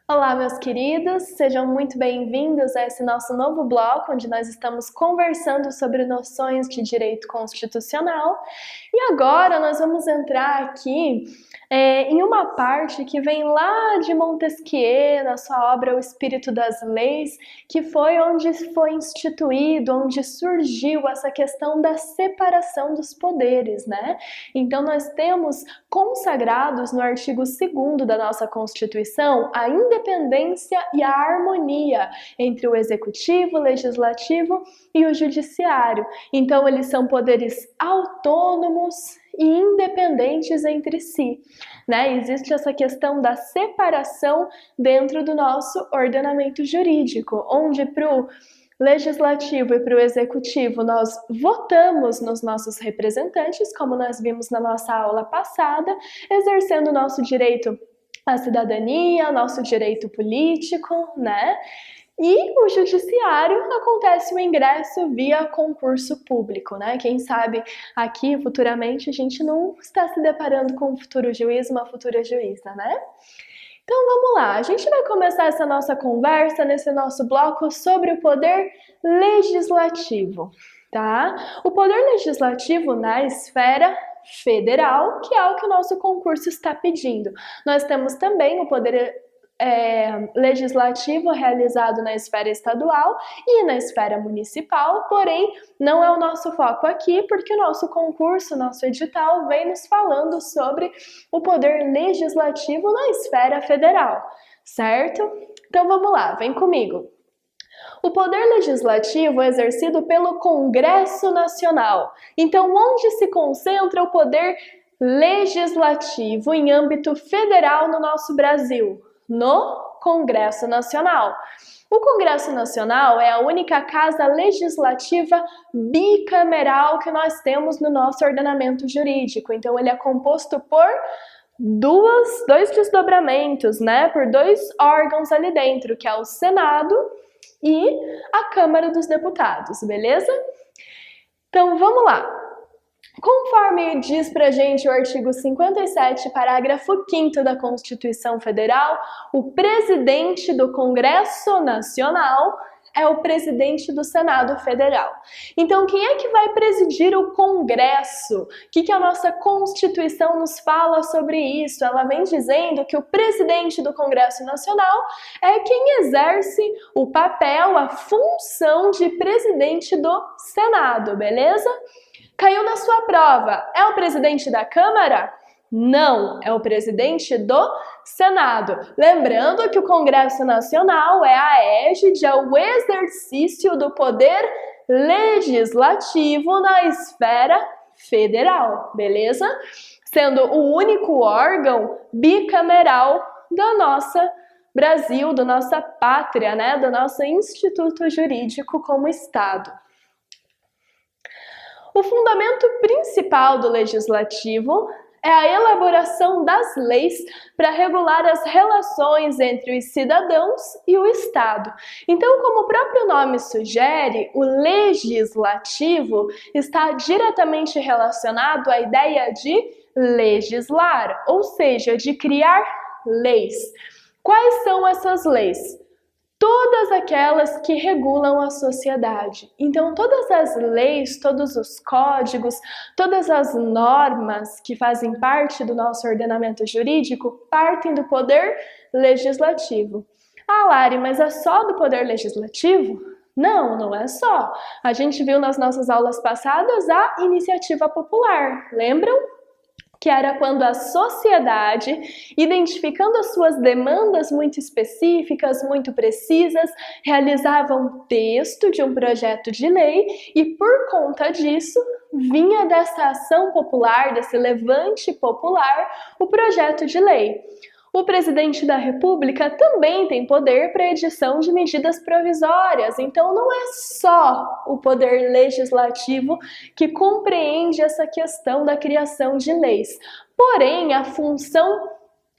Olá, meus queridos, sejam muito bem-vindos a esse nosso novo bloco, onde nós estamos conversando sobre noções de direito constitucional. E agora nós vamos entrar aqui em uma parte que vem lá de Montesquieu, na sua obra O Espírito das Leis, que foi onde foi instituído, onde surgiu essa questão da separação dos poderes, né? Então nós temos consagrados no artigo 2º da nossa Constituição a independência e a harmonia entre o executivo, o legislativo e o judiciário. Então eles são poderes autônomos e independentes entre si, né? Existe essa questão da separação dentro do nosso ordenamento jurídico, onde para o legislativo e para o executivo nós votamos nos nossos representantes, como nós vimos na nossa aula passada, exercendo o nosso direito à cidadania, nosso direito político, né? E o judiciário acontece o ingresso via concurso público, né? Quem sabe aqui, futuramente, a gente não está se deparando com um futuro juiz, uma futura juíza, né? Então vamos lá, a gente vai começar essa nossa conversa nesse nosso bloco sobre o poder legislativo, tá? O poder legislativo na esfera federal, que é o que o nosso concurso está pedindo. Nós temos também o poder legislativo realizado na esfera estadual e na esfera municipal, porém não é o nosso foco aqui, porque o nosso concurso, nosso edital vem nos falando sobre o poder legislativo na esfera federal, certo? Então vamos lá, vem comigo. O poder legislativo é exercido pelo Congresso Nacional. Então, onde se concentra o poder legislativo em âmbito federal no nosso Brasil? No Congresso Nacional. O Congresso Nacional é a única casa legislativa bicameral que nós temos no nosso ordenamento jurídico. Então, ele é composto por dois desdobramentos, né? Por dois órgãos ali dentro, que é o Senado e a Câmara dos Deputados, beleza? Então, vamos lá. Conforme diz pra gente o artigo 57, parágrafo 5º da Constituição Federal, o presidente do Congresso Nacional é o presidente do Senado Federal. Então, quem é que vai presidir o Congresso? O que a nossa Constituição nos fala sobre isso? Ela vem dizendo que o presidente do Congresso Nacional é quem exerce o papel, a função de presidente do Senado, beleza? Caiu na sua prova. É o presidente da Câmara? Não, é o presidente do Senado. Lembrando que o Congresso Nacional é a égide, é o exercício do poder legislativo na esfera federal, beleza? Sendo o único órgão bicameral da nossa Brasil, da nossa pátria, né? Do nosso instituto jurídico como Estado. O fundamento principal do legislativo é a elaboração das leis para regular as relações entre os cidadãos e o Estado. Então, como o próprio nome sugere, o legislativo está diretamente relacionado à ideia de legislar, ou seja, de criar leis. Quais são essas leis? Todas aquelas que regulam a sociedade. Então, todas as leis, todos os códigos, todas as normas que fazem parte do nosso ordenamento jurídico partem do poder legislativo. Ah, Lari, mas é só do poder legislativo? Não, não é só. A gente viu nas nossas aulas passadas a iniciativa popular, lembram? Que era quando a sociedade, identificando as suas demandas muito específicas, muito precisas, realizava um texto de um projeto de lei e, por conta disso, vinha dessa ação popular, desse levante popular, o projeto de lei. O presidente da República também tem poder para edição de medidas provisórias, então não é só o poder legislativo que compreende essa questão da criação de leis. Porém, a função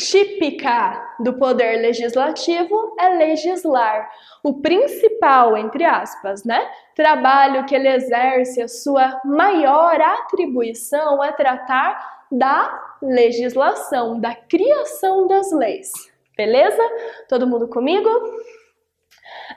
típica do poder legislativo é legislar. O principal, entre aspas, né, trabalho que ele exerce, a sua maior atribuição é tratar da legislação, da criação das leis. Beleza? Todo mundo comigo?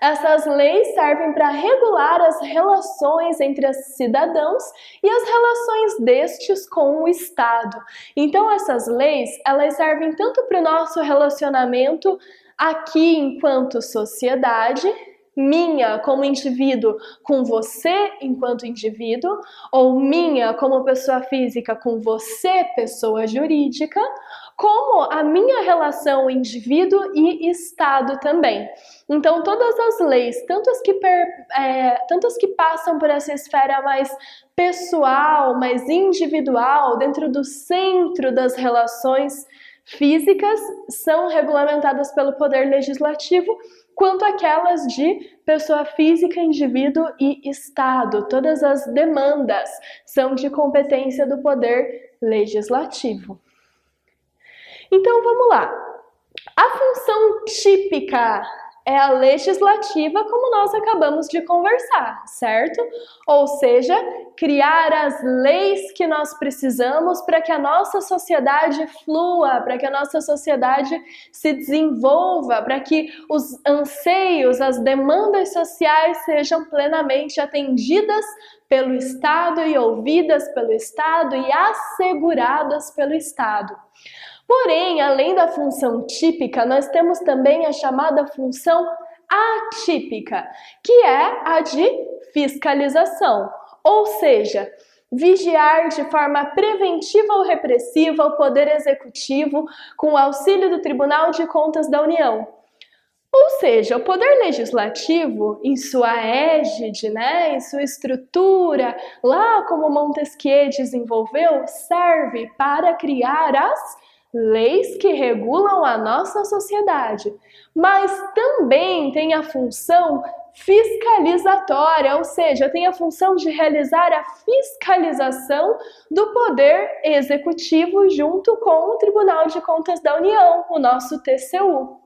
Essas leis servem para regular as relações entre os cidadãos e as relações destes com o Estado. Então, essas leis, elas servem tanto para o nosso relacionamento aqui enquanto sociedade, minha como indivíduo com você enquanto indivíduo, ou minha como pessoa física com você, pessoa jurídica, como a minha relação indivíduo e Estado também. Então, todas as leis, tanto as que passam por essa esfera mais pessoal, mais individual, dentro do centro das relações físicas, são regulamentadas pelo Poder Legislativo, quanto aquelas de pessoa física, indivíduo e Estado. Todas as demandas são de competência do Poder Legislativo. Então, vamos lá. A função típica é a legislativa, como nós acabamos de conversar, certo? Ou seja, criar as leis que nós precisamos para que a nossa sociedade flua, para que a nossa sociedade se desenvolva, para que os anseios, as demandas sociais sejam plenamente atendidas pelo Estado e ouvidas pelo Estado e asseguradas pelo Estado. Porém, além da função típica, nós temos também a chamada função atípica, que é a de fiscalização, ou seja, vigiar de forma preventiva ou repressiva o Poder Executivo com o auxílio do Tribunal de Contas da União. Ou seja, o Poder Legislativo, em sua égide, em sua estrutura, lá como Montesquieu desenvolveu, serve para criar as leis que regulam a nossa sociedade, mas também tem a função fiscalizatória, ou seja, tem a função de realizar a fiscalização do Poder Executivo junto com o Tribunal de Contas da União, o nosso TCU.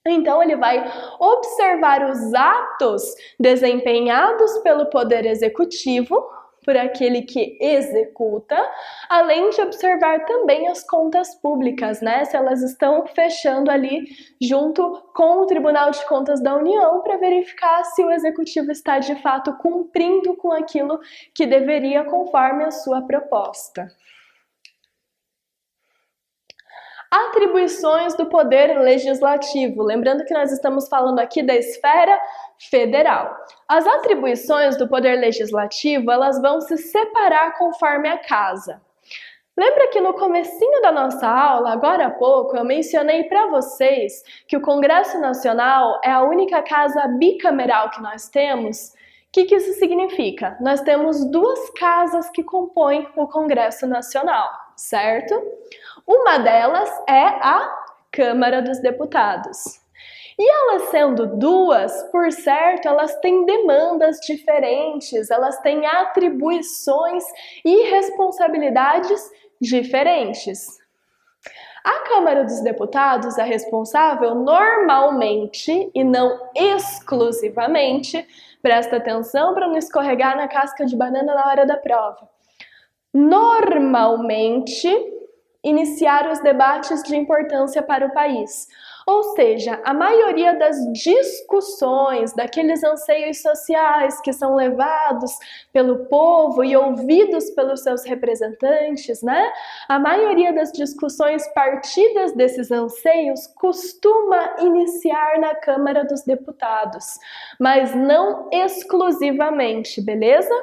Então, ele vai observar os atos desempenhados pelo Poder Executivo, por aquele que executa, além de observar também as contas públicas, se elas estão fechando ali junto com o Tribunal de Contas da União para verificar se o Executivo está de fato cumprindo com aquilo que deveria conforme a sua proposta. Atribuições do Poder Legislativo. Lembrando que nós estamos falando aqui da esfera federal. As atribuições do Poder Legislativo, elas vão se separar conforme a casa. Lembra que no comecinho da nossa aula, agora há pouco, eu mencionei para vocês que o Congresso Nacional é a única casa bicameral que nós temos? O que isso significa? Nós temos duas casas que compõem o Congresso Nacional, certo? Uma delas é a Câmara dos Deputados. E elas sendo duas, por certo, elas têm demandas diferentes, elas têm atribuições e responsabilidades diferentes. A Câmara dos Deputados é responsável normalmente, e não exclusivamente, presta atenção para não escorregar na casca de banana na hora da prova, normalmente iniciar os debates de importância para o país. Ou seja, a maioria das discussões, daqueles anseios sociais que são levados pelo povo e ouvidos pelos seus representantes, a maioria das discussões partidas desses anseios costuma iniciar na Câmara dos Deputados, mas não exclusivamente, beleza?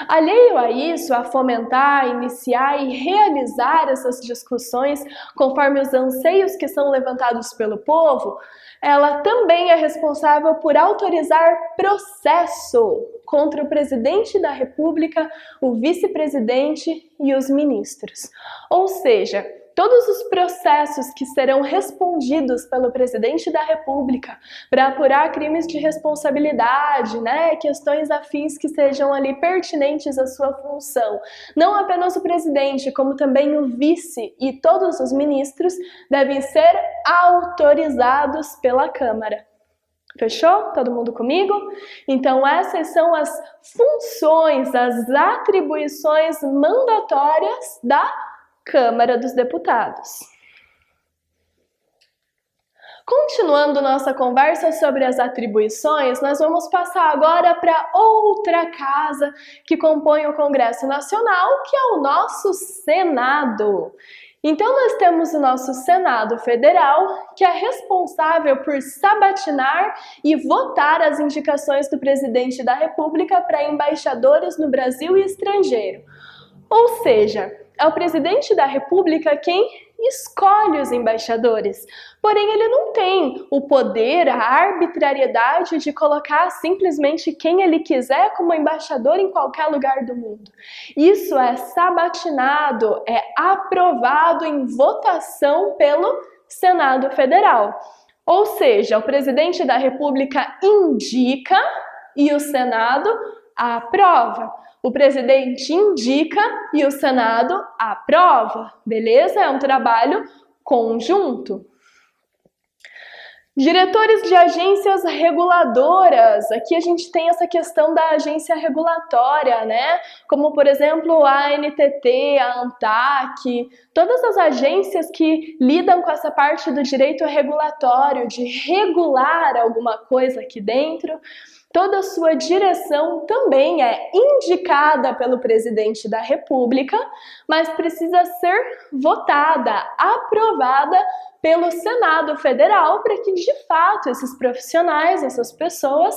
Alheio a isso, a fomentar, iniciar e realizar essas discussões conforme os anseios que são levantados pelo povo, ela também é responsável por autorizar processo contra o presidente da República, o vice-presidente e os ministros. Ou seja, todos os processos que serão respondidos pelo presidente da República para apurar crimes de responsabilidade, né, questões afins que sejam ali pertinentes à sua função. Não apenas o presidente, como também o vice e todos os ministros devem ser autorizados pela Câmara. Fechou? Todo mundo comigo? Então essas são as funções, as atribuições mandatórias da Câmara dos Deputados. Continuando nossa conversa sobre as atribuições, nós vamos passar agora para outra casa que compõe o Congresso Nacional, que é o nosso Senado. Então nós temos o nosso Senado Federal, que é responsável por sabatinar e votar as indicações do presidente da República para embaixadores no Brasil e estrangeiro. Ou seja, é o presidente da República quem escolhe os embaixadores. Porém, ele não tem o poder, a arbitrariedade de colocar simplesmente quem ele quiser como embaixador em qualquer lugar do mundo. Isso é sabatinado, é aprovado em votação pelo Senado Federal. Ou seja, o presidente da República indica e o Senado aprova. O presidente indica e o Senado aprova, beleza? É um trabalho conjunto. Diretores de agências reguladoras. Aqui a gente tem essa questão da agência regulatória, né? Como, por exemplo, a ANTT, a ANTAC, todas as agências que lidam com essa parte do direito regulatório, de regular alguma coisa aqui dentro. Toda a sua direção também é indicada pelo presidente da República, mas precisa ser votada, aprovada pelo Senado Federal para que, de fato, esses profissionais, essas pessoas,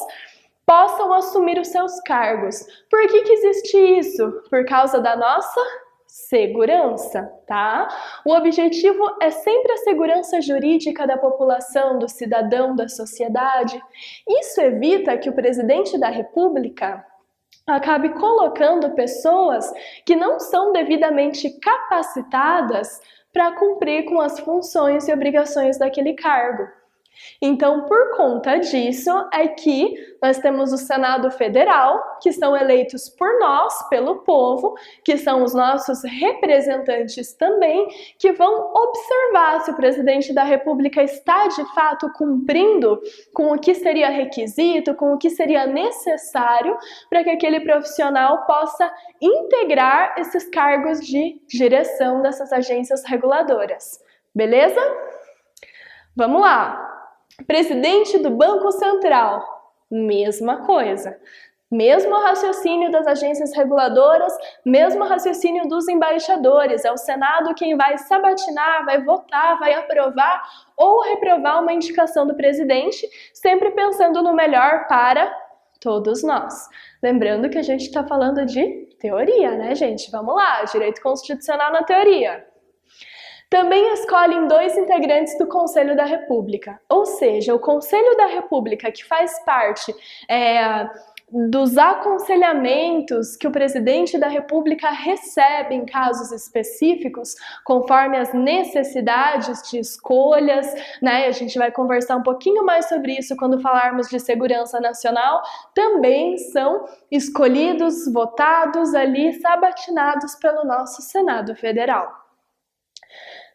possam assumir os seus cargos. Por que existe isso? Por causa da nossa segurança, tá? O objetivo é sempre a segurança jurídica da população, do cidadão, da sociedade. Isso evita que o presidente da República acabe colocando pessoas que não são devidamente capacitadas para cumprir com as funções e obrigações daquele cargo. Então, por conta disso, é que nós temos o Senado Federal, que são eleitos por nós, pelo povo, que são os nossos representantes também, que vão observar se o presidente da República está, de fato, cumprindo com o que seria requisito, com o que seria necessário para que aquele profissional possa integrar esses cargos de direção dessas agências reguladoras. Beleza? Vamos lá! Presidente do Banco Central, mesma coisa. Mesmo raciocínio das agências reguladoras, mesmo raciocínio dos embaixadores. É o Senado quem vai sabatinar, vai votar, vai aprovar ou reprovar uma indicação do presidente, sempre pensando no melhor para todos nós. Lembrando que a gente está falando de teoria, né, gente? Vamos lá, direito constitucional na teoria. Também escolhem 2 integrantes do Conselho da República, ou seja, o Conselho da República, que faz parte dos aconselhamentos que o presidente da República recebe em casos específicos, conforme as necessidades de escolhas, né? A gente vai conversar um pouquinho mais sobre isso quando falarmos de segurança nacional, também são escolhidos, votados ali, sabatinados pelo nosso Senado Federal.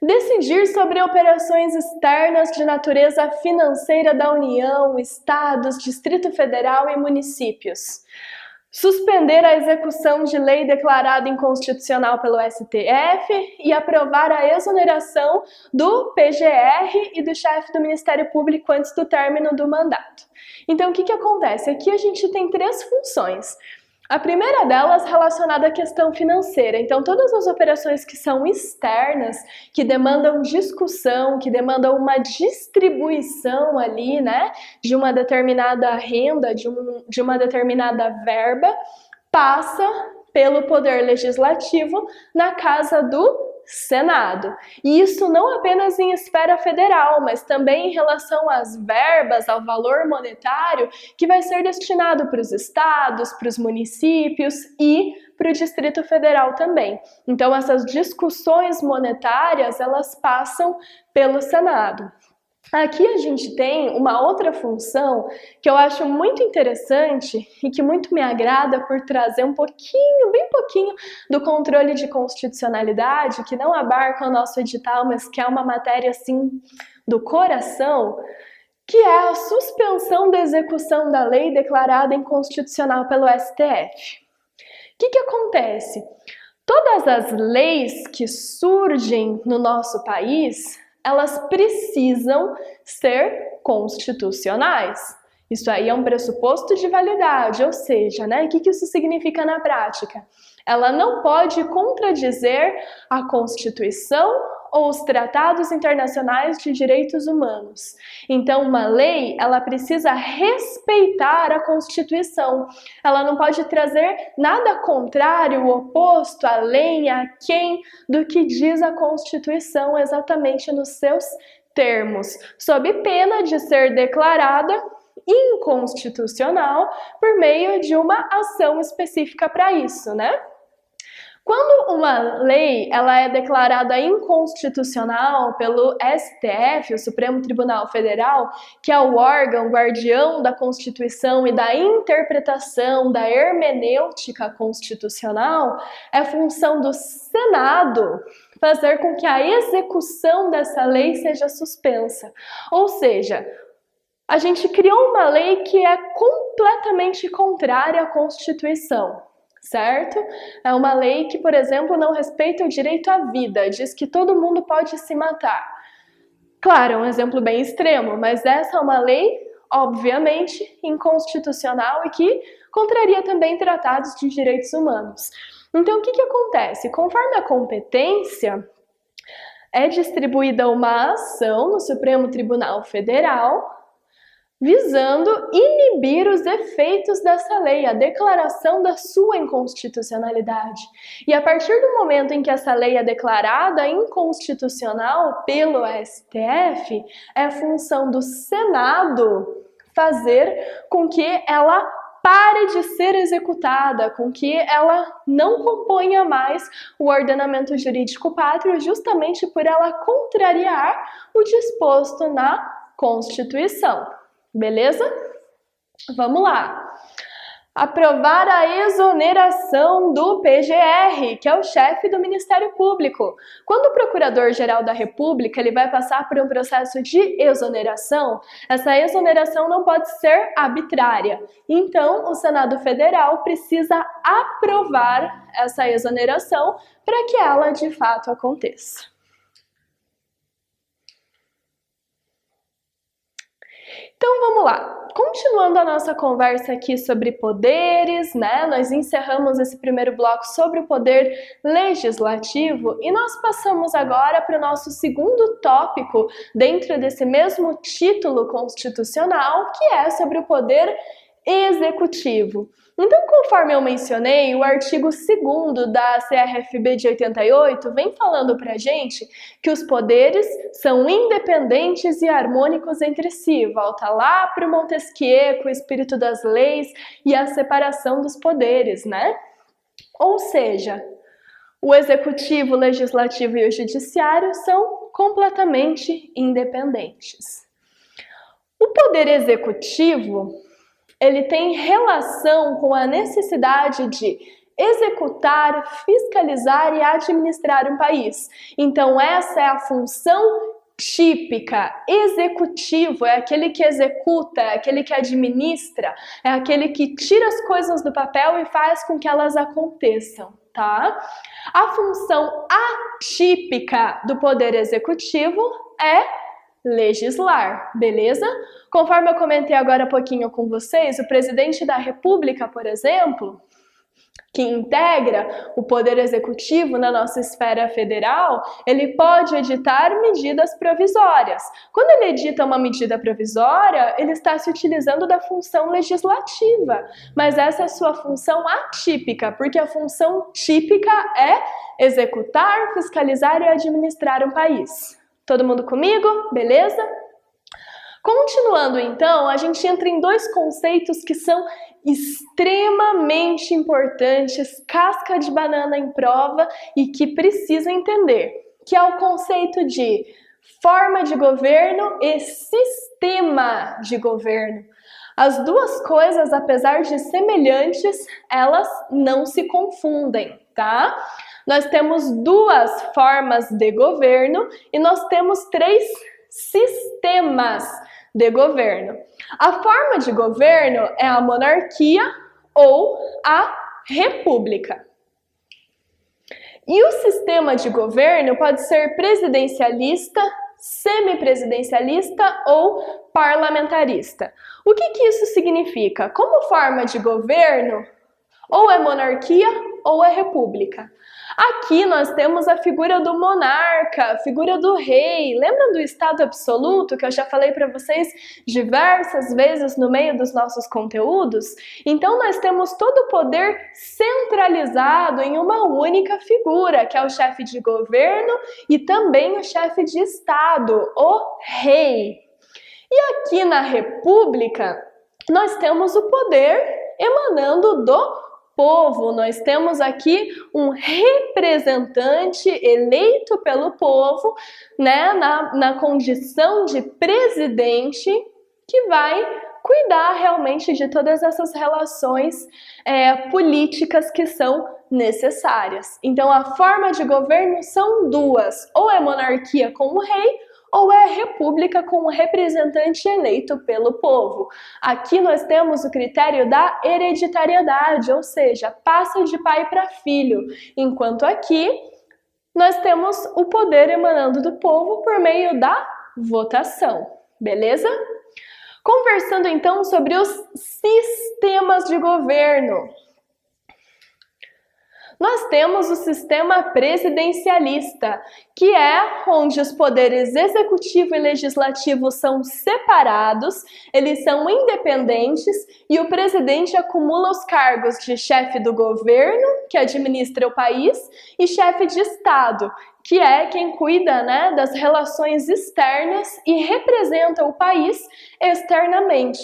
Decidir sobre operações externas de natureza financeira da União, Estados, Distrito Federal e municípios. Suspender a execução de lei declarada inconstitucional pelo STF e aprovar a exoneração do PGR e do chefe do Ministério Público antes do término do mandato. Então, o que acontece? Aqui a gente tem 3 funções. A primeira delas relacionada à questão financeira. Então, todas as operações que são externas, que demandam discussão, que demandam uma distribuição ali, né, de uma determinada renda, de uma determinada verba, passa pelo Poder Legislativo na Casa do Senado. E isso não apenas em esfera federal, mas também em relação às verbas, ao valor monetário que vai ser destinado para os estados, para os municípios e para o Distrito Federal também. Então, essas discussões monetárias, elas passam pelo Senado. Aqui a gente tem uma outra função que eu acho muito interessante e que muito me agrada por trazer um pouquinho, bem pouquinho, do controle de constitucionalidade, que não abarca o nosso edital, mas que é uma matéria, assim, do coração, que é a suspensão da execução da lei declarada inconstitucional pelo STF. O que acontece? Todas as leis que surgem no nosso país, elas precisam ser constitucionais. Isso aí é um pressuposto de validade, ou seja, né, o que isso significa na prática? Ela não pode contradizer a Constituição ou os tratados internacionais de direitos humanos. Então, uma lei, ela precisa respeitar a Constituição. Ela não pode trazer nada contrário, oposto, além, aquém do que diz a Constituição exatamente nos seus termos, sob pena de ser declarada inconstitucional por meio de uma ação específica para isso, né? Quando uma lei ela é declarada inconstitucional pelo STF, o Supremo Tribunal Federal, que é o órgão guardião da Constituição e da interpretação da hermenêutica constitucional, é função do Senado fazer com que a execução dessa lei seja suspensa. Ou seja, a gente criou uma lei que é completamente contrária à Constituição. Certo? É uma lei que, por exemplo, não respeita o direito à vida, diz que todo mundo pode se matar. Claro, é um exemplo bem extremo, mas essa é uma lei, obviamente, inconstitucional e que contraria também tratados de direitos humanos. Então, o que acontece? Conforme a competência, é distribuída uma ação no Supremo Tribunal Federal visando inibir os efeitos dessa lei, a declaração da sua inconstitucionalidade. E a partir do momento em que essa lei é declarada inconstitucional pelo STF, é função do Senado fazer com que ela pare de ser executada, com que ela não componha mais o ordenamento jurídico pátrio, justamente por ela contrariar o disposto na Constituição. Beleza? Vamos lá. Aprovar a exoneração do PGR, que é o chefe do Ministério Público. Quando o Procurador-Geral da República ele vai passar por um processo de exoneração, essa exoneração não pode ser arbitrária. Então, o Senado Federal precisa aprovar essa exoneração para que ela, de fato, aconteça. Então vamos lá, continuando a nossa conversa aqui sobre poderes, né? Nós encerramos esse primeiro bloco sobre o poder legislativo e nós passamos agora para o nosso segundo tópico dentro desse mesmo título constitucional, que é sobre o poder executivo. Então, conforme eu mencionei, o artigo 2º da CRFB de 88 vem falando pra gente que os poderes são independentes e harmônicos entre si. Volta lá para o Montesquieu, com o espírito das leis e a separação dos poderes, né? Ou seja, o executivo, o legislativo e o judiciário são completamente independentes. O poder executivo ele tem relação com a necessidade de executar, fiscalizar e administrar um país. Então, essa é a função típica. Executivo é aquele que executa, é aquele que administra, é aquele que tira as coisas do papel e faz com que elas aconteçam, tá? A função atípica do poder executivo é legislar, beleza? Conforme eu comentei agora há pouquinho com vocês, o presidente da República, por exemplo, que integra o poder executivo na nossa esfera federal, ele pode editar medidas provisórias. Quando ele edita uma medida provisória, ele está se utilizando da função legislativa, mas essa é a sua função atípica, porque a função típica é executar, fiscalizar e administrar um país. Todo mundo comigo? Beleza? Continuando então, a gente entra em dois conceitos que são extremamente importantes, casca de banana em prova e que precisa entender, que é o conceito de forma de governo e sistema de governo. As duas coisas, apesar de semelhantes, elas não se confundem, tá? Nós temos duas formas de governo e nós temos três sistemas de governo. A forma de governo é a monarquia ou a república. E o sistema de governo pode ser presidencialista, semipresidencialista ou parlamentarista. O que isso significa? Como forma de governo, ou é monarquia ou é república. Aqui nós temos a figura do monarca, a figura do rei. Lembram do Estado absoluto que eu já falei para vocês diversas vezes no meio dos nossos conteúdos? Então nós temos todo o poder centralizado em uma única figura, que é o chefe de governo e também o chefe de Estado, o rei. E aqui na república nós temos o poder emanando do povo. Nós temos aqui um representante eleito pelo povo, né, na condição de presidente, que vai cuidar realmente de todas essas relações políticas que são necessárias. Então a forma de governo são duas, ou é monarquia com o rei, ou é república com o representante eleito pelo povo. Aqui nós temos o critério da hereditariedade, ou seja, passa de pai para filho, enquanto aqui nós temos o poder emanando do povo por meio da votação, beleza? Conversando então sobre os sistemas de governo. Nós temos o sistema presidencialista, que é onde os poderes executivo e legislativo são separados, eles são independentes e o presidente acumula os cargos de chefe do governo, que administra o país, e chefe de Estado, que é quem cuida, né, das relações externas e representa o país externamente.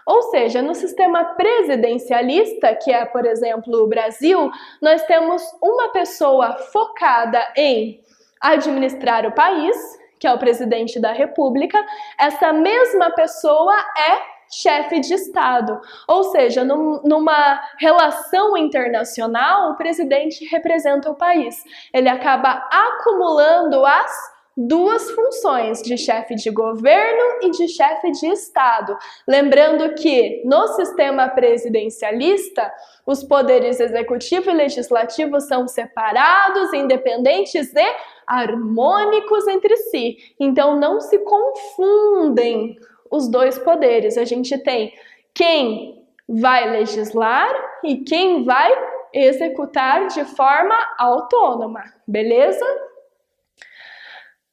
Ou seja, no sistema presidencialista, que é, por exemplo, o Brasil, nós temos uma pessoa focada em administrar o país, que é o presidente da República. Essa mesma pessoa é chefe de Estado. Ou seja, numa relação internacional, o presidente representa o país. Ele acaba acumulando as duas funções, de chefe de governo e de chefe de Estado. Lembrando que no sistema presidencialista, os poderes executivo e legislativo são separados, independentes e harmônicos entre si. Então não se confundem os dois poderes. A gente tem quem vai legislar e quem vai executar de forma autônoma, beleza?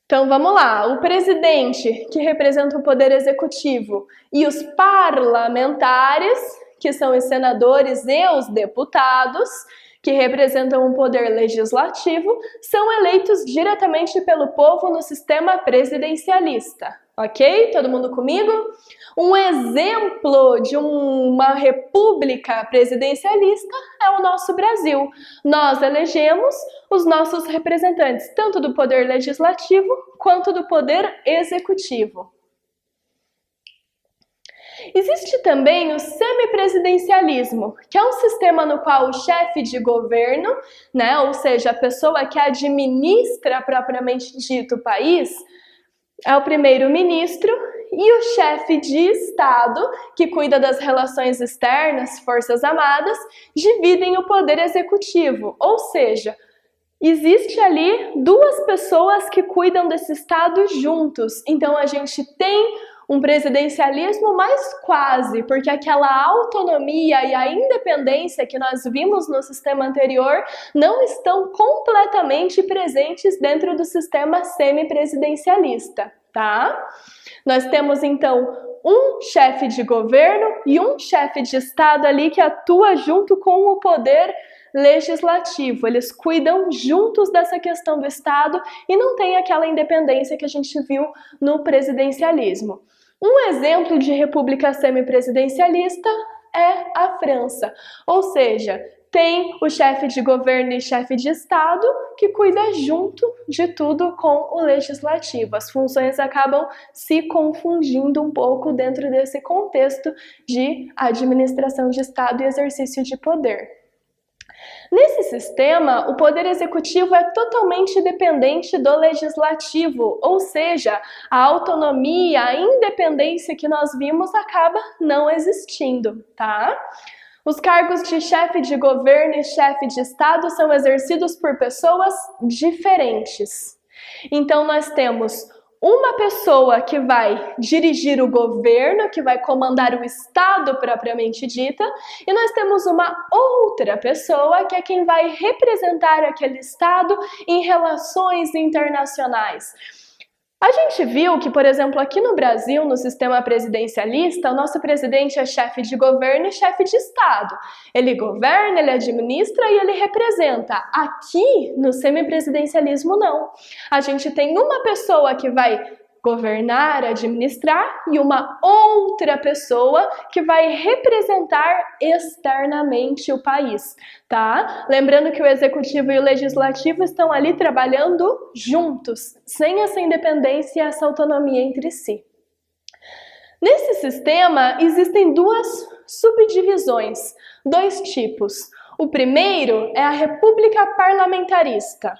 Então vamos lá, o presidente, que representa o poder executivo, e os parlamentares, que são os senadores e os deputados, que representam o poder legislativo, são eleitos diretamente pelo povo no sistema presidencialista. Ok? Todo mundo comigo? Um exemplo de uma república presidencialista é o nosso Brasil. Nós elegemos os nossos representantes, tanto do poder legislativo quanto do poder executivo. Existe também o semipresidencialismo, que é um sistema no qual o chefe de governo, né, ou seja, a pessoa que administra propriamente dito o país, é o primeiro-ministro, e o chefe de Estado, que cuida das relações externas, Forças Armadas, dividem o poder executivo, ou seja, existe ali duas pessoas que cuidam desse Estado juntos. Então a gente tem um presidencialismo, mas quase, porque aquela autonomia e a independência que nós vimos no sistema anterior não estão completamente presentes dentro do sistema semipresidencialista, tá? Nós temos então um chefe de governo e um chefe de Estado ali que atua junto com o poder legislativo. Eles cuidam juntos dessa questão do Estado e não tem aquela independência que a gente viu no presidencialismo. Um exemplo de república semipresidencialista é a França. Ou seja, tem o chefe de governo e chefe de Estado que cuida junto de tudo com o legislativo. As funções acabam se confundindo um pouco dentro desse contexto de administração de Estado e exercício de poder. Nesse sistema, o poder executivo é totalmente dependente do legislativo, ou seja, a autonomia, a independência que nós vimos acaba não existindo, tá? Os cargos de chefe de governo e chefe de Estado são exercidos por pessoas diferentes. Então, nós temos uma pessoa que vai dirigir o governo, que vai comandar o Estado propriamente dita, e nós temos uma outra pessoa que é quem vai representar aquele Estado em relações internacionais. A gente viu que, por exemplo, aqui no Brasil, no sistema presidencialista, o nosso presidente é chefe de governo e chefe de Estado. Ele governa, ele administra e ele representa. Aqui, no semipresidencialismo, não. A gente tem uma pessoa que vai governar, administrar, e uma outra pessoa que vai representar externamente o país, tá? Lembrando que o executivo e o legislativo estão ali trabalhando juntos, sem essa independência e essa autonomia entre si. Nesse sistema, existem duas subdivisões, dois tipos. O primeiro é a república parlamentarista.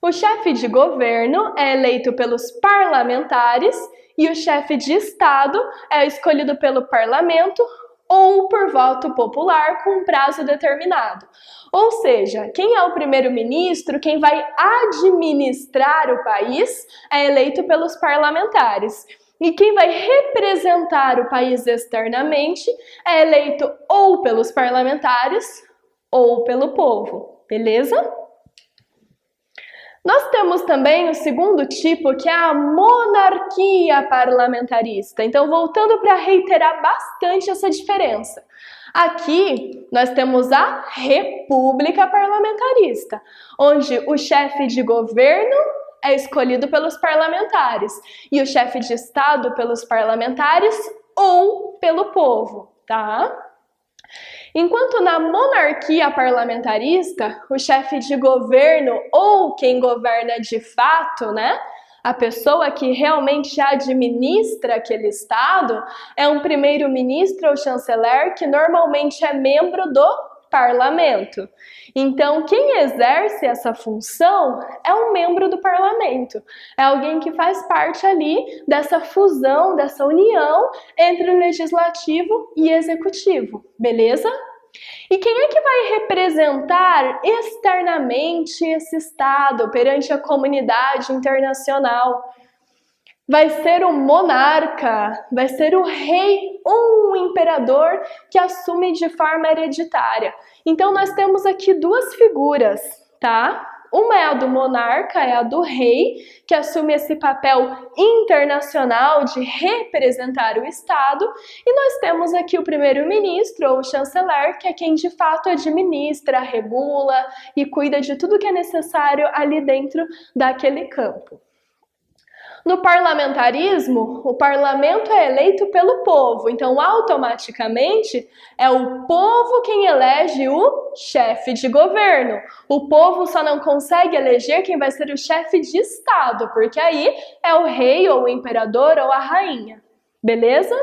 O chefe de governo é eleito pelos parlamentares e o chefe de Estado é escolhido pelo parlamento ou por voto popular com um prazo determinado. Ou seja, quem é o primeiro-ministro, quem vai administrar o país, é eleito pelos parlamentares. E quem vai representar o país externamente é eleito ou pelos parlamentares ou pelo povo, beleza? Nós temos também o segundo tipo, que é a monarquia parlamentarista. Então, voltando para reiterar bastante essa diferença. Aqui, nós temos a república parlamentarista, onde o chefe de governo é escolhido pelos parlamentares e o chefe de Estado pelos parlamentares ou pelo povo, tá? Enquanto na monarquia parlamentarista, o chefe de governo ou quem governa de fato, né, a pessoa que realmente administra aquele estado, é um primeiro-ministro ou chanceler que normalmente é membro do parlamento. Então, quem exerce essa função é um membro do parlamento. É alguém que faz parte ali dessa fusão, dessa união entre o legislativo e executivo, beleza? E quem é que vai representar externamente esse Estado perante a comunidade internacional? Vai ser o monarca, vai ser o rei ou o imperador que assume de forma hereditária. Então nós temos aqui duas figuras, tá? Uma é a do monarca, é a do rei, que assume esse papel internacional de representar o Estado, e nós temos aqui o primeiro-ministro ou o chanceler, que é quem de fato administra, regula e cuida de tudo que é necessário ali dentro daquele campo. No parlamentarismo, o parlamento é eleito pelo povo, então automaticamente é o povo quem elege o chefe de governo. O povo só não consegue eleger quem vai ser o chefe de Estado, porque aí é o rei ou o imperador ou a rainha, beleza?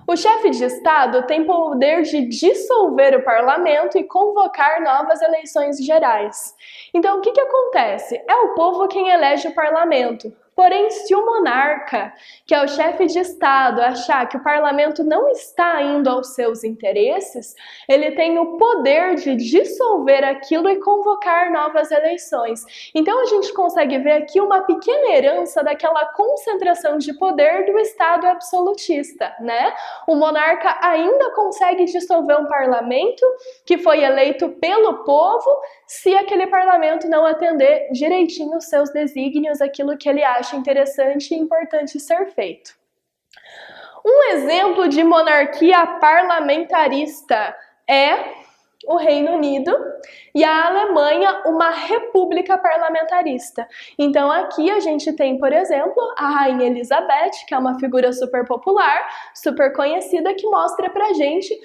O chefe de Estado tem poder de dissolver o parlamento e convocar novas eleições gerais. Então, o que acontece? É o povo quem elege o parlamento. Porém, se o monarca, que é o chefe de Estado, achar que o parlamento não está indo aos seus interesses, ele tem o poder de dissolver aquilo e convocar novas eleições. Então, a gente consegue ver aqui uma pequena herança daquela concentração de poder do Estado absolutista, né? O monarca ainda consegue dissolver um parlamento que foi eleito pelo povo se aquele parlamento não atender direitinho os seus desígnios, aquilo que ele acha interessante e importante ser feito. Um exemplo de monarquia parlamentarista é o Reino Unido e a Alemanha uma república parlamentarista. Então aqui a gente tem, por exemplo, a Rainha Elizabeth, que é uma figura super popular, super conhecida, que mostra pra gente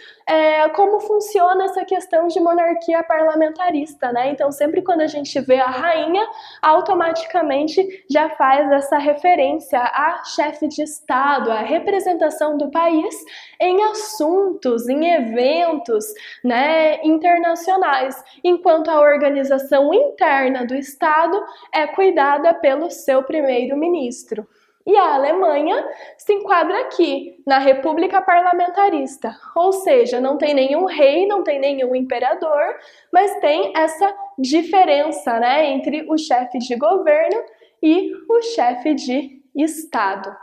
como funciona essa questão de monarquia parlamentarista, né? Então sempre quando a gente vê a rainha, automaticamente já faz essa referência à chefe de Estado, à representação do país em assuntos, em eventos, né, internacionais, enquanto a organização interna do Estado é cuidada pelo seu primeiro-ministro. E a Alemanha se enquadra aqui, na República Parlamentarista, ou seja, não tem nenhum rei, não tem nenhum imperador, mas tem essa diferença, né, entre o chefe de governo e o chefe de Estado.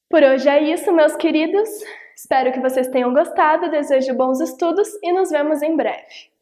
Por hoje é isso, meus queridos. Espero que vocês tenham gostado, desejo bons estudos e nos vemos em breve.